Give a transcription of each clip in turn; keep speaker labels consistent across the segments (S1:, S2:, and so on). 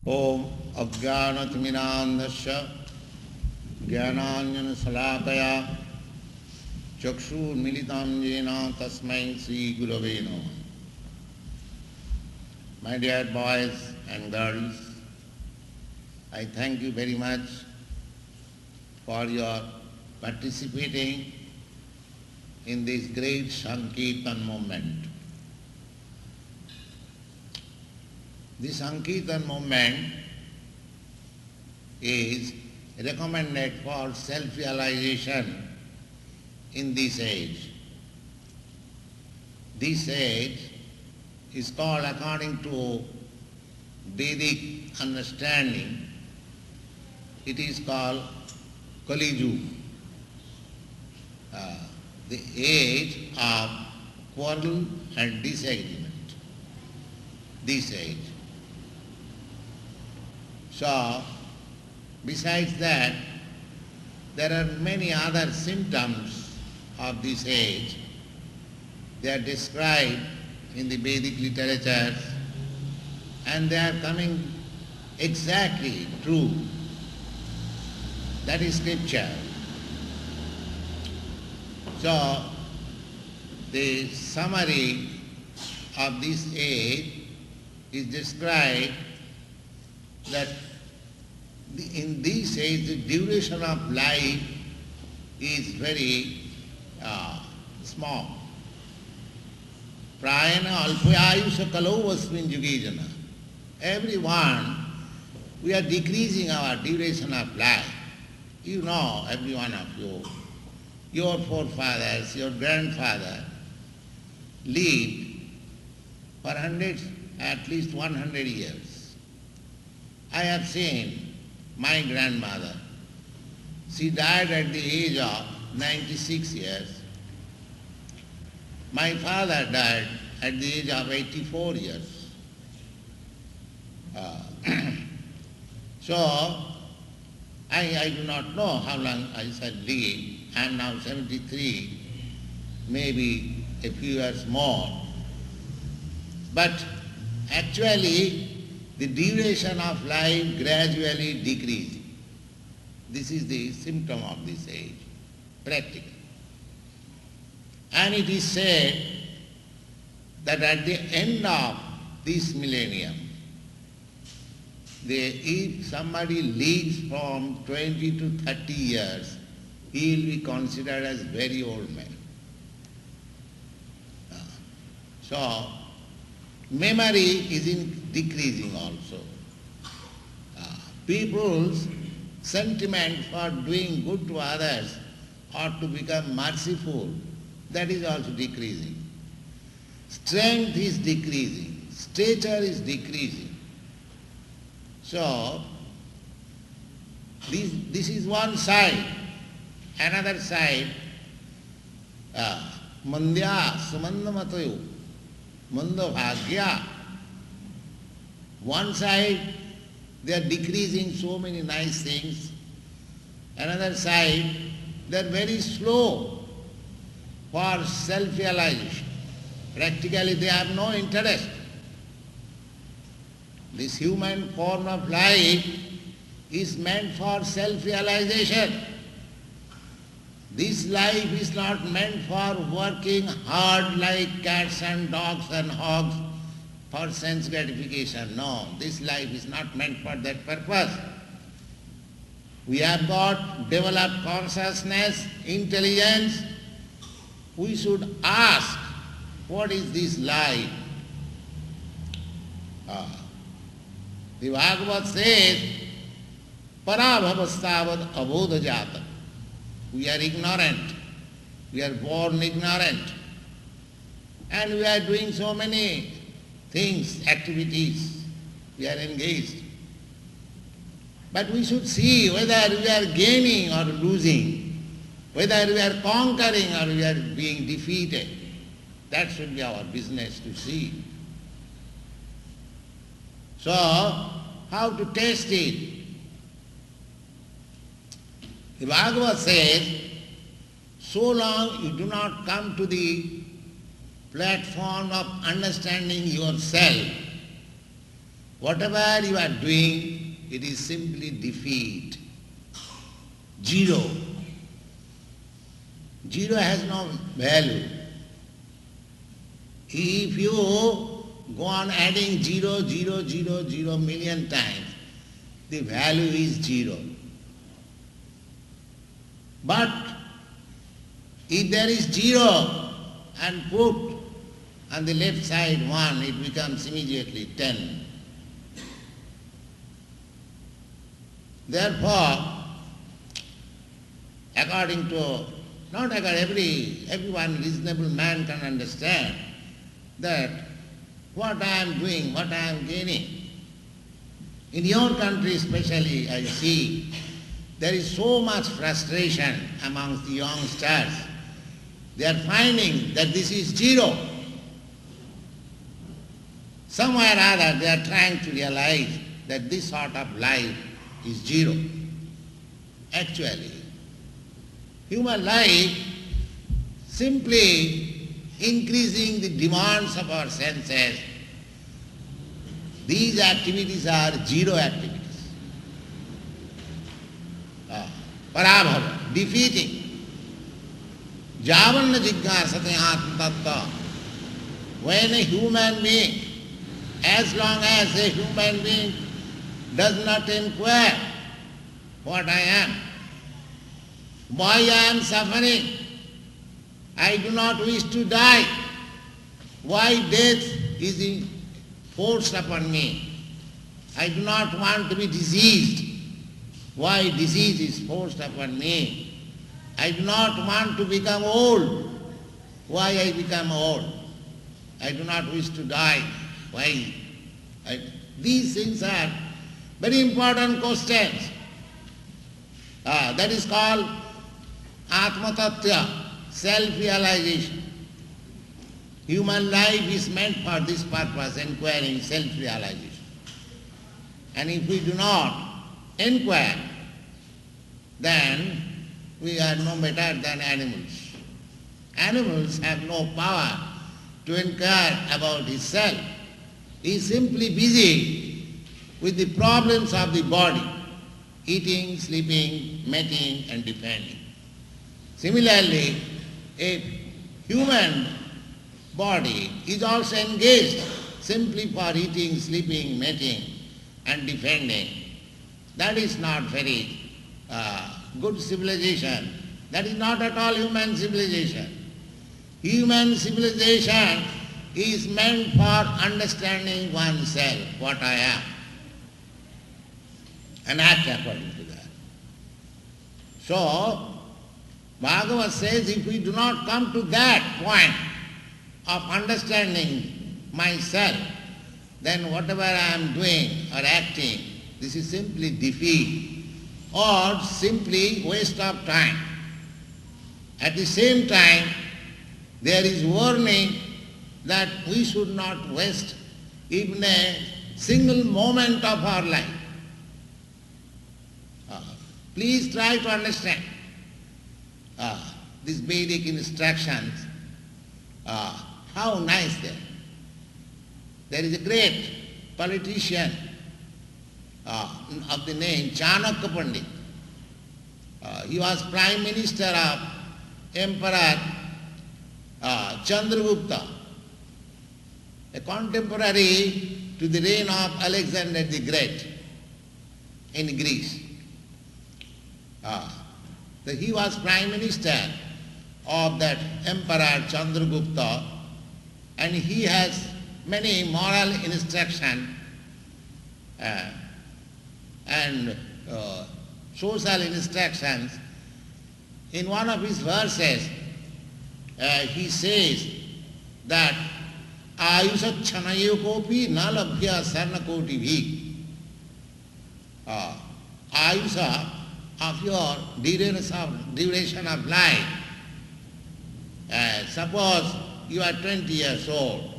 S1: Om Ajnanatimirandhasya Jnananjana Salakaya Chakshur Militam Jena Tasmai Sri Gurave Namah. My dear boys and girls, I thank you very much for your participating in this great Sankirtan movement. This Sankirtan movement is recommended for self-realization in this age. This age is called, according to Vedic understanding, it is called Kali Yuga, the age of quarrel and disagreement, this age. So, besides that, there are many other symptoms of this age. They are described in the Vedic literatures and they are coming exactly true. That is scripture. So, the summary of this age is described that in this age the duration of life is very small. Prayana alpayayusha kalau vasmin yugejana. Everyone, we are decreasing our duration of life. You know, every one of you, your forefathers, your grandfather lived for hundreds, at least 100 years. I have seen my grandmother. She died at the age of 96 years. My father died at the age of 84 years. So, I do not know how long I shall live. I am now 73, maybe a few years more. But actually, the duration of life gradually decreasing. This is the symptom of this age, practically. And it is said that at the end of this millennium, if somebody lives from 20 to 30 years, he will be considered as very old man. So, memory is decreasing also. People's sentiment for doing good to others or to become merciful, that is also decreasing. Strength is decreasing. Stature is decreasing. So, this is one side. Another side, mandya sumandamatayo, manda bhagya. One side, they are decreasing so many nice things. Another side, they are very slow for self-realization. Practically, they have no interest. This human form of life is meant for self-realization. This life is not meant for working hard like cats and dogs and hogs for sense gratification. No, this life is not meant for that purpose. We have got developed consciousness, intelligence. We should ask, what is this life? The Bhagavad says, parabhavastavad abodha jata. We are ignorant. We are born ignorant. And we are doing so many things, activities. We are engaged. But we should see whether we are gaining or losing, whether we are conquering or we are being defeated. That should be our business to see. So, how to test it? The Bhagavad says, so long you do not come to the platform of understanding yourself, whatever you are doing, it is simply defeat. Zero. Zero has no value. If you go on adding 0, 0, 0, 0 million times, the value is zero. But if there is 0 and put on the left side 1, it becomes immediately 10. Therefore, according to, not according, everyone, reasonable man can understand that what I am doing, what I am gaining. In your country especially, I see there is so much frustration amongst the youngsters. They are finding that this is zero. Somewhere or other they are trying to realize that this sort of life is zero. Actually, human life simply increasing the demands of our senses. These activities are zero activities. Parabhava, defeating. Javanna jignasate atma tattva. When a human being, as long as a human being does not inquire what I am, why I am suffering, I do not wish to die, why death is forced upon me, I do not want to be diseased, why disease is forced upon me, I do not want to become old, why I become old, I do not wish to die, why? These things are very important questions. That is called Atma Tattva, self-realization. Human life is meant for this purpose, inquiring self-realization. And if we do not inquire, then we are no better than animals. Animals have no power to inquire about itself. He is simply busy with the problems of the body, eating, sleeping, mating and defending. Similarly, a human body is also engaged simply for eating, sleeping, mating and defending. That is not very good civilization. That is not at all human civilization. Human civilization is meant for understanding oneself, what I am, and act according to that. So, Bhagavad says, if we do not come to that point of understanding myself, then whatever I am doing or acting, this is simply defeat or simply waste of time. At the same time, there is warning that we should not waste even a single moment of our life. Please try to understand these Vedic instructions, how nice they are. There is a great politician of the name Chanakya Pandit. He was Prime Minister of Emperor Chandragupta, a contemporary to the reign of Alexander the Great in Greece. He was Prime Minister of that Emperor Chandragupta, and he has many moral instruction and social instructions. In one of his verses, he says that Ayusha chanayo kopi na labhya sarna koti bhi. Ayusha of your duration of life. Suppose you are 20 years old.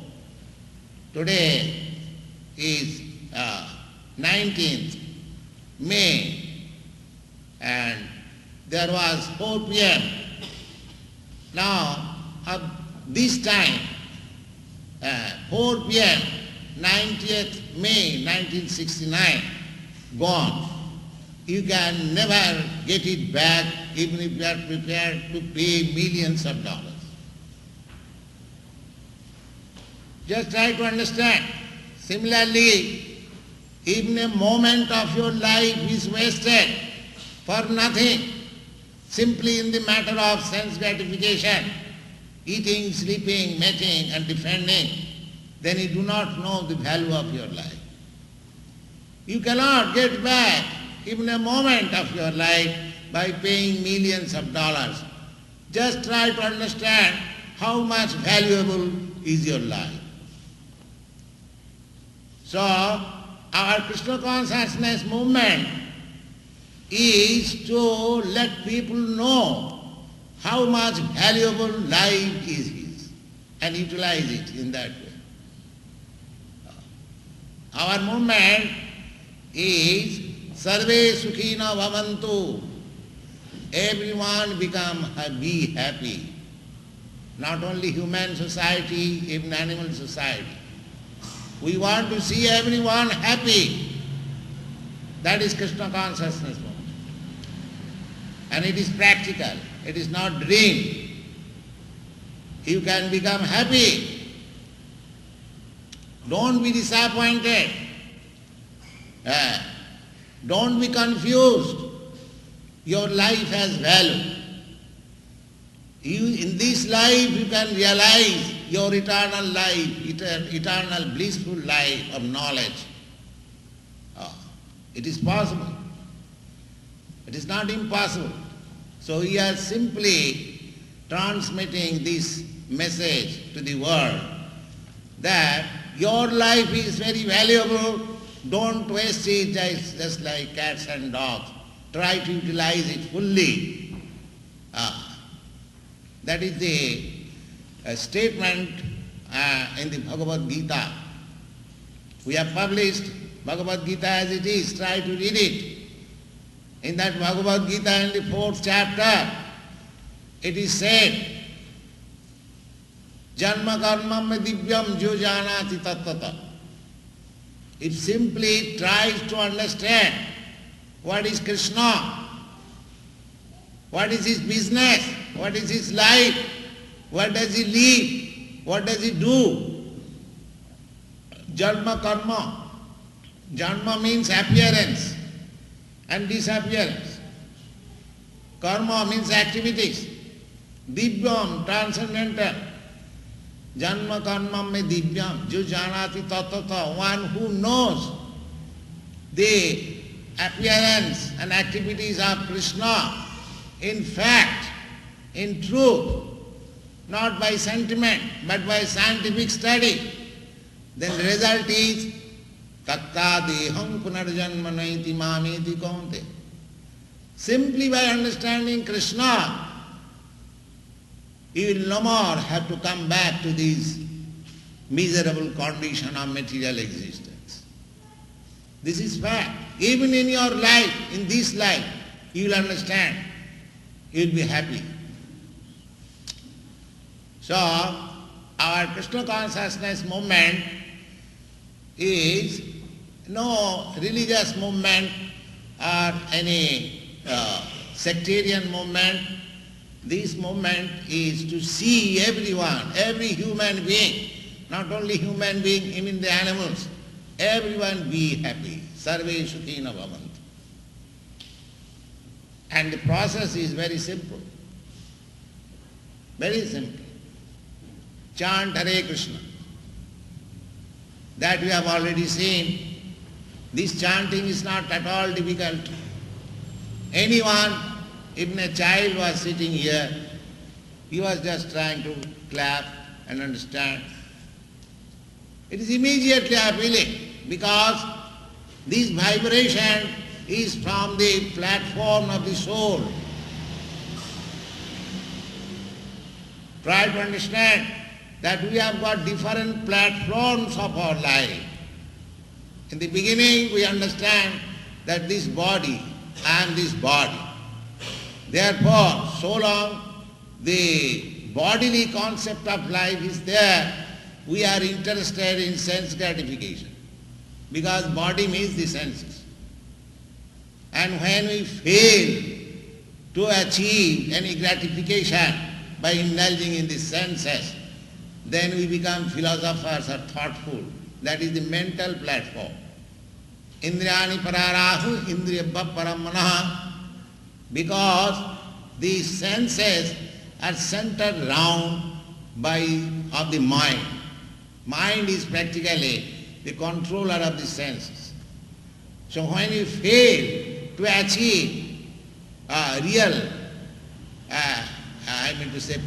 S1: Today is 19th May and there was 4 p.m. Now, at this time, 4 p.m., 90th May 1969, gone. You can never get it back even if you are prepared to pay millions of dollars. Just try to understand. Similarly, even a moment of your life is wasted for nothing, simply in the matter of sense gratification, eating, sleeping, mating and defending, then you do not know the value of your life. You cannot get back even a moment of your life by paying millions of dollars. Just try to understand how much valuable is your life. So, our Krishna consciousness movement is to let people know how much valuable life is his and utilize it in that way. Our movement is Sarve Sukhina Bhavantu. Everyone be happy. Not only human society, even animal society. We want to see everyone happy. That is Krishna consciousness movement. And it is practical. It is not dream. You can become happy. Don't be disappointed. Don't be confused. Your life has value. In this life you can realize your eternal life, eternal blissful life of knowledge. It is possible. It is not impossible. So we are simply transmitting this message to the world that your life is very valuable. Don't waste it just like cats and dogs. Try to utilize it fully. That is the statement in the Bhagavad Gita. We have published Bhagavad Gita as it is. Try to read it. In that Bhagavad Gita, in the 4th chapter, it is said, Janma karmam divyam jo janati tattata. It simply tries to understand what is Krishna, what is his business, what is his life, what does he live, what does he do. Janma karma. Janma means appearance and disappearance. Karma means activities. Divyam, transcendental. Janma karma me divyam, jo janati tattata, one who knows the appearance and activities of Krishna, in fact, in truth, not by sentiment, but by scientific study, then the result is tatta deham punarjanma naiti mameti kaunte. Simply by understanding Krishna, you will no more have to come back to this miserable condition of material existence. This is fact. Even in your life, in this life, you will understand. You will be happy. So, our Krishna consciousness movement is no religious movement or any sectarian movement. This movement is to see everyone, every human being, not only human being, even the animals, everyone be happy. Sarve Sukhina Bhavantu. And the process is very simple. Very simple. Chant Hare Krishna. That we have already seen. This chanting is not at all difficult. Anyone, even a child was sitting here, he was just trying to clap and understand. It is immediately appealing because this vibration is from the platform of the soul. Try to understand that we have got different platforms of our life. In the beginning we understand that this body, I am this body. Therefore, so long the bodily concept of life is there, we are interested in sense gratification, because body means the senses. And when we fail to achieve any gratification by indulging in the senses, then we become philosophers or thoughtful. That is the mental platform. Indriyani pararahu indriyabha paramanaha. Because these senses are centered round of the mind. Mind is practically the controller of the senses. So when you fail to achieve real,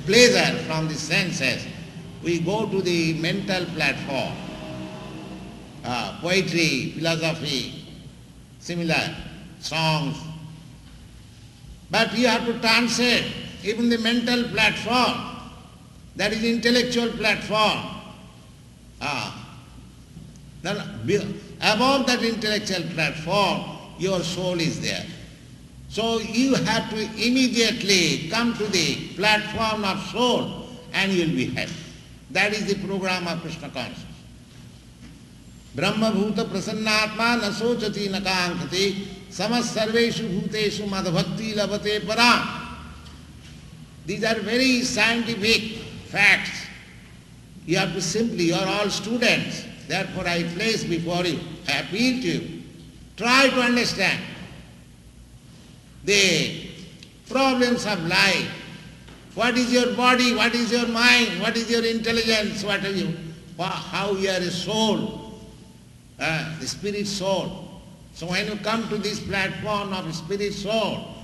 S1: pleasure from the senses, we go to the mental platform. Poetry, philosophy, similar songs. But you have to transit even the mental platform, that is intellectual platform. Then above that intellectual platform, your soul is there. So you have to immediately come to the platform of soul and you will be happy. That is the program of Krishna Consciousness. Brahma bhuta prasannatma na sochati na kankati samas sarveshu bhuteshu madhbhakti labate param. These are very scientific facts. You have to simply, you are all students, therefore I place before you, I appeal to you, try to understand the problems of life. What is your body, what is your mind, what is your intelligence, what are you, how you are a soul, the spirit soul. So when you come to this platform of spirit soul,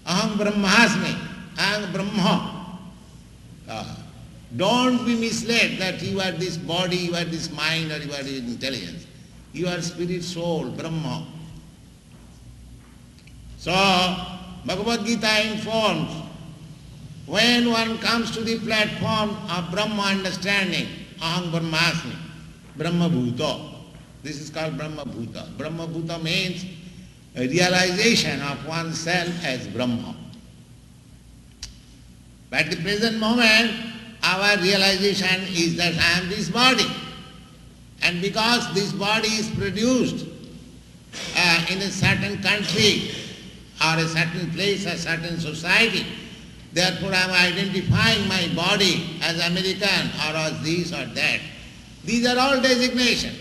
S1: aham brahmasmi, aham brahma, don't be misled that you are this body, you are this mind, or you are this intelligence. You are spirit soul, Brahma. So, Bhagavad Gita informs, when one comes to the platform of Brahma understanding, aham brahmasmi, Brahma bhuta. This is called Brahma bhuta. Brahma bhuta means a realization of oneself as Brahma. But at the present moment, our realization is that I am this body. And because this body is produced in a certain country or a certain place, a certain society, therefore I am identifying my body as American or as this or that. These are all designations.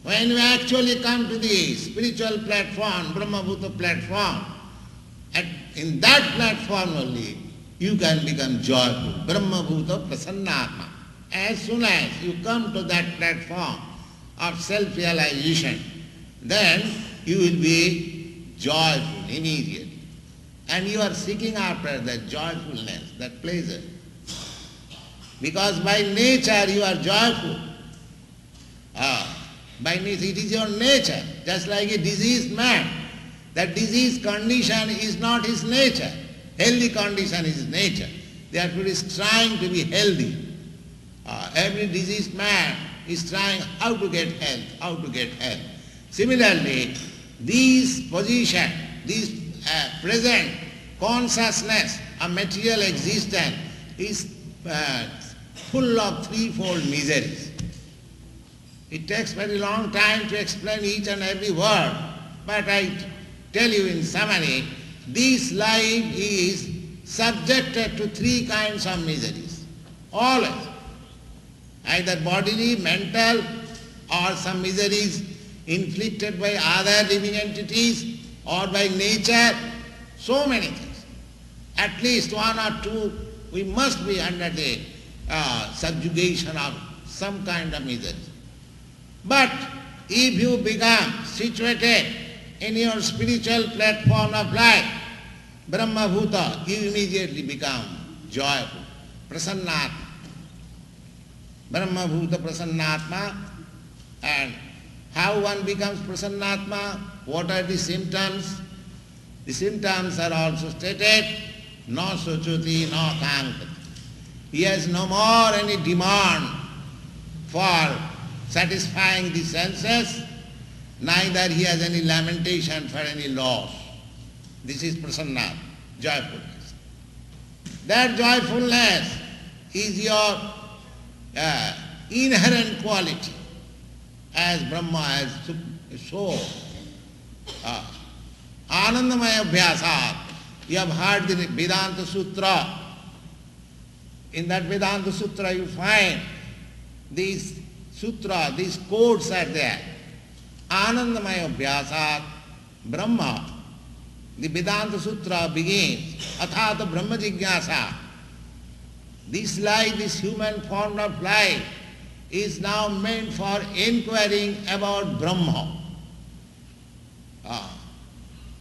S1: When we actually come to the spiritual platform, Brahma bhuta platform, in that platform only, you can become joyful. Brahma bhuta prasannatma. As soon as you come to that platform of self-realization, then you will be joyful immediately. And you are seeking after that joyfulness, that pleasure. Because by nature you are joyful. By nature, it is your nature. Just like a diseased man. That diseased condition is not his nature. Healthy condition is his nature. Therefore he is trying to be healthy. Every diseased man is trying how to get health. Similarly, this position, this present consciousness of material existence is full of threefold miseries. It takes very long time to explain each and every word, but I tell you in summary, this life is subjected to three kinds of miseries, always. Either bodily, mental, or some miseries inflicted by other living entities or by nature, so many things. At least one or two, we must be under the subjugation of some kind of misery. But if you become situated in your spiritual platform of life, Brahma bhuta, you immediately become joyful, prasannatma. Brahma bhuta prasannatma. And how one becomes prasannatma? What are the symptoms? The symptoms are also stated, no sochoti, no kankati. He has no more any demand for satisfying the senses, neither he has any lamentation for any loss. This is prasanna, joyfulness. That joyfulness is your inherent quality as Brahma, as soul. Anandamaya Abhyasat. You have heard the Vedanta Sutra. In that Vedanta Sutra you find these sutra, these codes are there. Anandamaya Abhyasat Brahma. The Vedanta Sutra begins, Athata Brahma Jigyasa. This life, this human form of life, is now meant for inquiring about Brahma.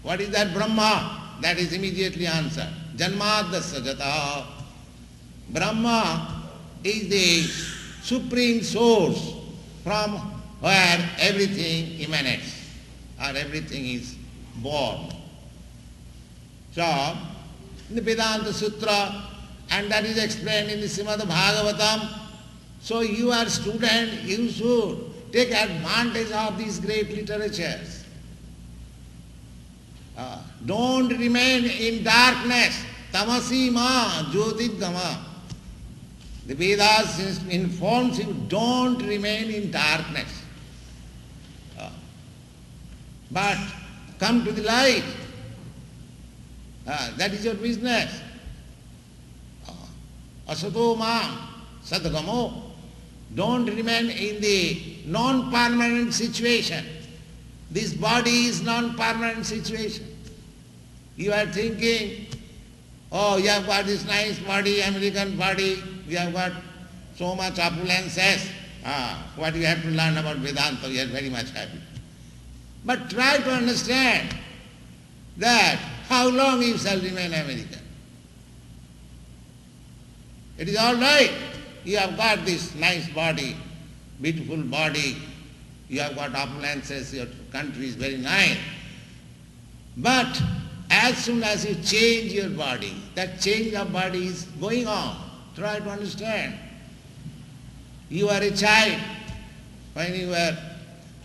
S1: What is that Brahma? That is immediately answered. Janmadasya jata. Brahma is the supreme source from where everything emanates, or everything is born. So, in the Vedanta Sutra, and that is explained in the Srimad Bhagavatam, so you are student, you should take advantage of these great literatures. Don't remain in darkness. Tamasi ma jyotidgama. The Vedas informs you, don't remain in darkness. But come to the light. That is your business. Asato mam sadgamo. Don't remain in the non-permanent situation. This body is non-permanent situation. You are thinking, oh, you have got this nice body, American body, you have got so much opulences. What you have to learn about Vedanta, you are very much happy. But try to understand that how long you shall remain American. It is all right. You have got this nice body, beautiful body, you have got opulences, your country is very nice. But as soon as you change your body, that change of body is going on. Try to understand. You are a child. When you were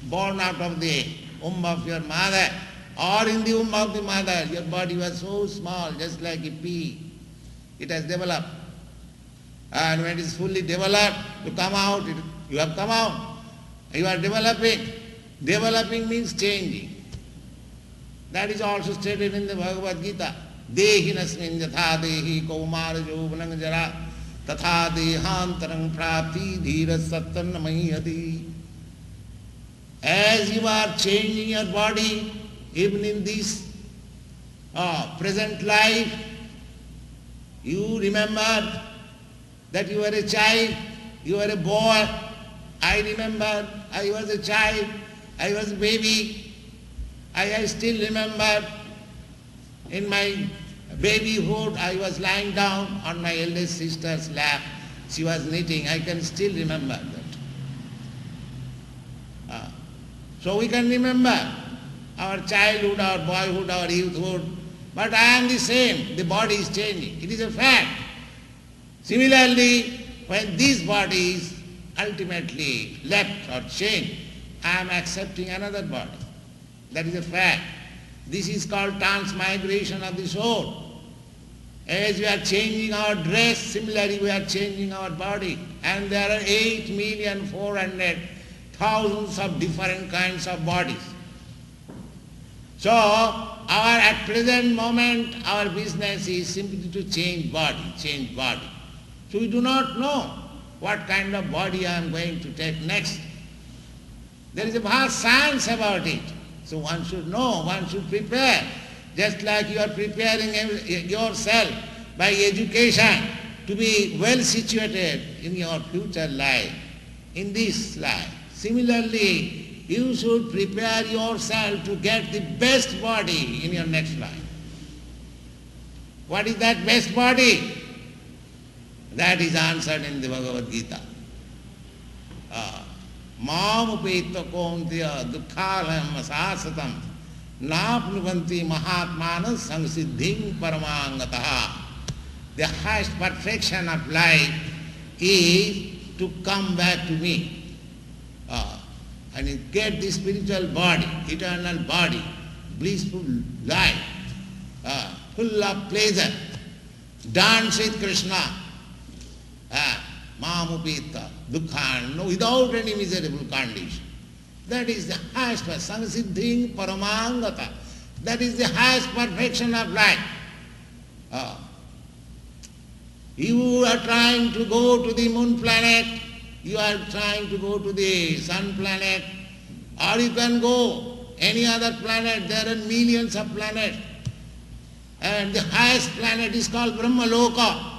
S1: born out of the womb of your mother, or in the womb of the mother, your body was so small, just like a pea. It has developed. And when it is fully developed, you come out, you have come out. You are developing. Developing means changing. That is also stated in the Bhagavad Gita. Dehinasmin yatha dehi kaumara jovanang jara tatha dehantarang prapti dhira sattan namayati. As you are changing your body, even in this present life, you remember that you were a child, you were a boy. I remember I was a child, I was a baby. I still remember in my babyhood I was lying down on my eldest sister's lap. She was knitting. I can still remember that. So we can remember our childhood, our boyhood, our youthhood. But I am the same. The body is changing. It is a fact. Similarly, when this body is ultimately left or changed, I am accepting another body. That is a fact. This is called transmigration of the soul. As we are changing our dress, similarly we are changing our body. And there are 8,400,000 of different kinds of bodies. So, at present moment, our business is simply to change body. So we do not know what kind of body I am going to take next. There is a vast science about it. So one should know, one should prepare. Just like you are preparing yourself by education to be well situated in your future life, in this life. Similarly, you should prepare yourself to get the best body in your next life. What is that best body? That is answered in the Bhagavad Gita. Mam upeta kaunteya dukkhalayam asasatam napnuvanti mahatmana samsiddhim paramangataha. The highest perfection of life is to come back to me and get the spiritual body, eternal body, blissful life, full of pleasure, dance with Krishna, mamupita, dukkha, no, without any miserable condition. That is the highest, samasiddhing paramangata. That is the highest perfection of life. You are trying to go to the moon planet, you are trying to go to the sun planet, or you can go any other planet. There are millions of planets. And the highest planet is called Brahmaloka.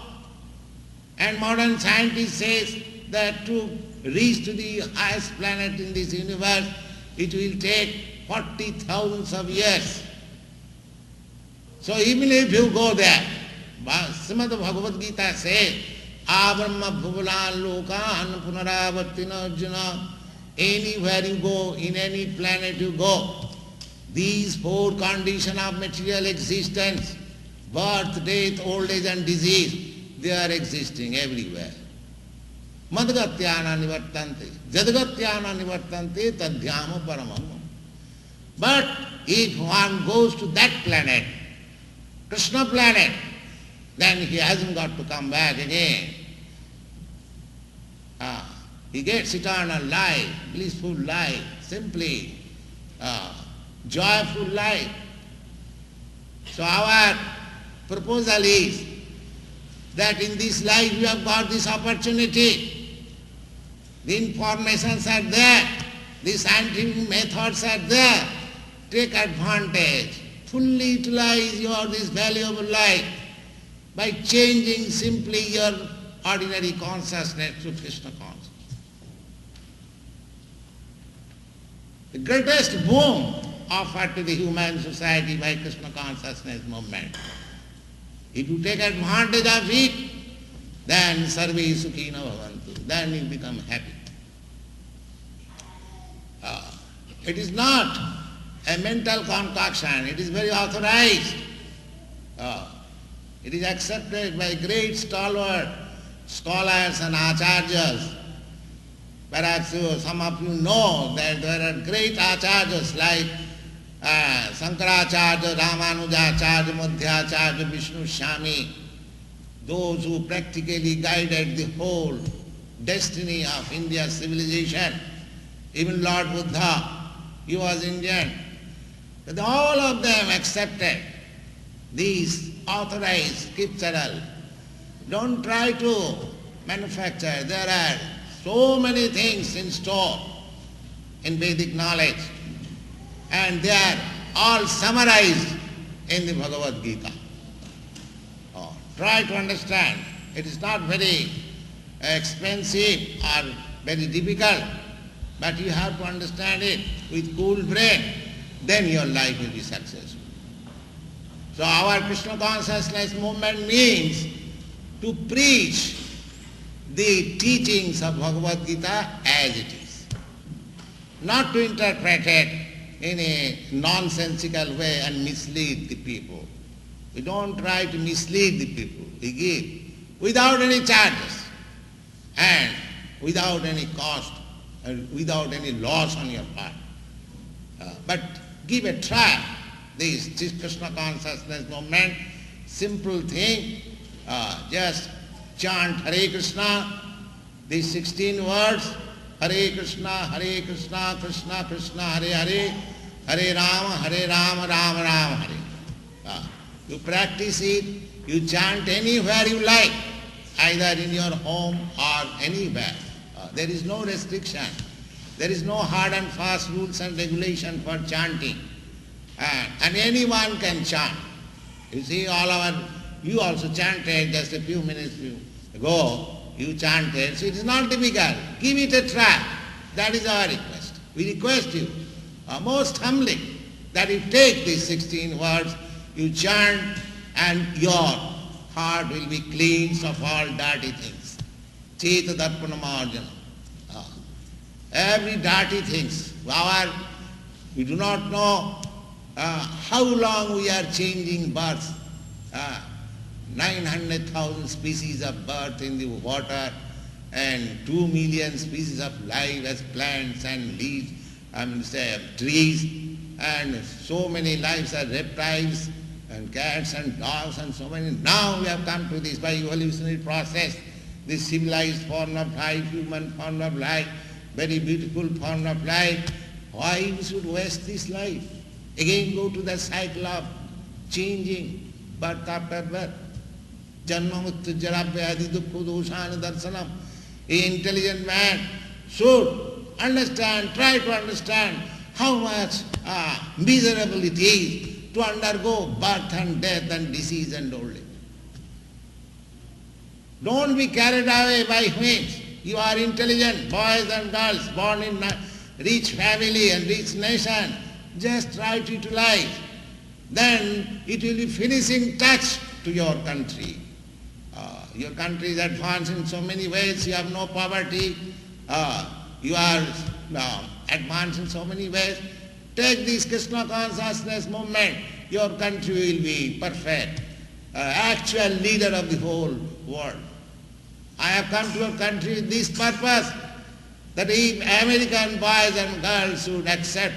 S1: And modern scientists say that to reach to the highest planet in this universe, it will take 40,000 of years. So even if you go there, Srimad Bhagavad Gita says, Abrahma bhuvalan lokan punaravartina arjuna. Anywhere you go, in any planet you go, these four conditions of material existence, birth, death, old age and disease, they are existing everywhere. Madgatyana nivartante, jadgatyana nivartante, tadhyama paramam. But if one goes to that planet, Krishna planet, then he hasn't got to come back again. He gets eternal life, blissful life, simply joyful life. So our proposal is that in this life you have got this opportunity. The informations are there, the scientific methods are there. Take advantage, fully utilize your this valuable life by changing simply your ordinary consciousness to Krishna consciousness. The greatest boon offered to the human society by Krishna consciousness movement. If you take advantage of it, then sarve sukhina bhavantu, then you become happy. It is not a mental concoction, it is very authorized. It is accepted by great stalwart scholars and acharyas. Perhaps some of you know that there are great acharyas like Sankaracharya, Ramanujacharya, Madhyacharya, Vishnu Swami, those who practically guided the whole destiny of India's civilization. Even Lord Buddha, he was Indian. But all of them accepted these authorized scriptural. Don't try to manufacture. There are so many things in store in Vedic knowledge, and they are all summarized in the Bhagavad Gita. Try to understand. It is not very expensive or very difficult, but you have to understand it with cool brain, then your life will be successful. So our Krishna consciousness movement means to preach the teachings of Bhagavad Gita as it is, not to interpret it in a nonsensical way and mislead the people. We don't try to mislead the people. We give without any charges and without any cost and without any loss on your part. But give a try. This Krishna consciousness movement, simple thing, just chant Hare Krishna, these 16 words, Hare Krishna, Krishna Krishna, Hare Hare, Hare Rama, Rama Rama, Hare. You practice it, you chant anywhere you like, either in your home or anywhere. There is no restriction. There is no hard and fast rules and regulation for chanting. And anyone can chant. You see, you also chanted just a few minutes ago, you chanted, so it is not difficult. Give it a try. That is our request. We request you, most humbly, that you take these 16 words, you chant, and your heart will be cleansed of all dirty things. Cheta darpana marjana. Every dirty things. We do not know how long we are changing births. 900,000 species of birth in the water and 2 million species of life as plants and leaves, trees, and so many lives as reptiles and cats and dogs and so many. Now we have come to this by evolutionary process. this civilized form of life, human form of life, very beautiful form of life. Why we should waste this life? Again go to the cycle of changing birth after birth. Janma mrityu jara vyadhi dukkha doshana darshanam. An intelligent man should understand, try to understand how much miserable it is to undergo birth and death and disease and old age. Don't be carried away by whims. You are intelligent, boys and girls born in rich family and rich nation. Just try to utilize. Then it will be finishing touch to your country. Your country is advanced in so many ways. You have no poverty. You are advanced in so many ways. Take this Krishna consciousness movement. Your country will be perfect. Actual leader of the whole world. I have come to your country with this purpose, that if American boys and girls should accept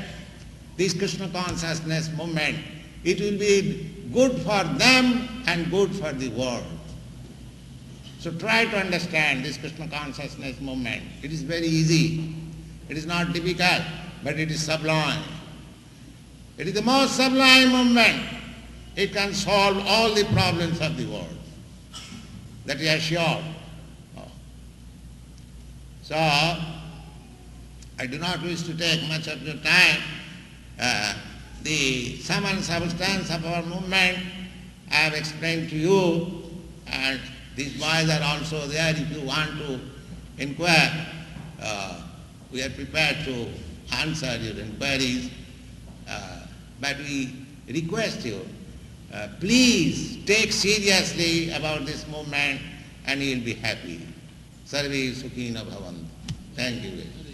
S1: this Krishna consciousness movement, it will be good for them and good for the world. So try to understand this Krishna consciousness movement. It is very easy. It is not difficult, but it is sublime. It is the most sublime movement. It can solve all the problems of the world. That is assured. So, I do not wish to take much of your time. The sum and substance of our movement I have explained to you, and these boys are also there if you want to inquire. We are prepared to answer your inquiries, but we request you, please take seriously about this movement and you will be happy. Sarve Sukhina Bhavantu. Thank you very much.